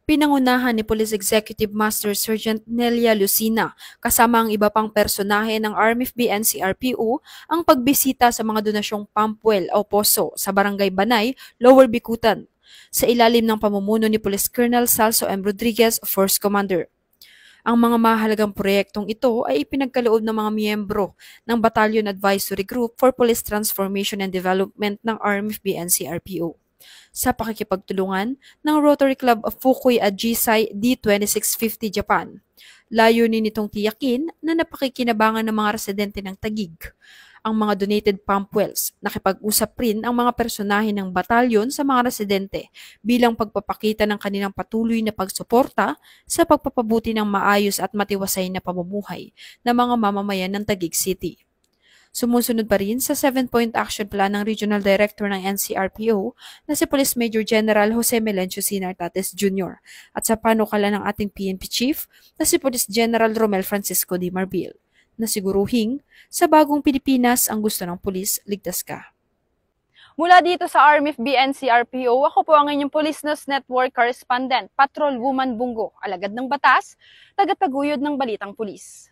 Pinangunahan ni Police Executive Master Sergeant Nelia Lucina kasama ang iba pang personahe ng RMFB NCRPO ang pagbisita sa mga donasyong pump well o poso sa Barangay Banay, Lower Bikutan sa ilalim ng pamumuno ni Police Colonel Salso M. Rodriguez, First Commander. Ang mga mahalagang proyektong ito ay ipinagkaloob ng mga miyembro ng Battalion Advisory Group for Police Transformation and Development ng RMFB NCRPO sa pakikipagtulungan ng Rotary Club of Fukui at Jisai D2650 Japan. Layunin nitong tiyakin na napakikinabangan ng mga residente ng Taguig ang mga donated pump wells. Nakipag-usap rin ang mga personahe ng batalyon sa mga residente bilang pagpapakita ng kanilang patuloy na pagsuporta sa pagpapabuti ng maayos at matiwasay na pamumuhay ng mga mamamayan ng Taguig City. Sumusunod pa rin sa 7-point action plan ng Regional Director ng NCRPO na si Police Major General Jose Melencio Sinartates Jr. at sa panukala ng ating PNP Chief na si Police General Romel Francisco D. Marbil na siguruhing sa bagong Pilipinas ang gusto ng pulis, ligtas ka. Mula dito sa RMFB NCRPO, ako po ang inyong Police News Network Correspondent, Patrol Woman Bungo, alagad ng batas, tagataguyod ng balitang pulis.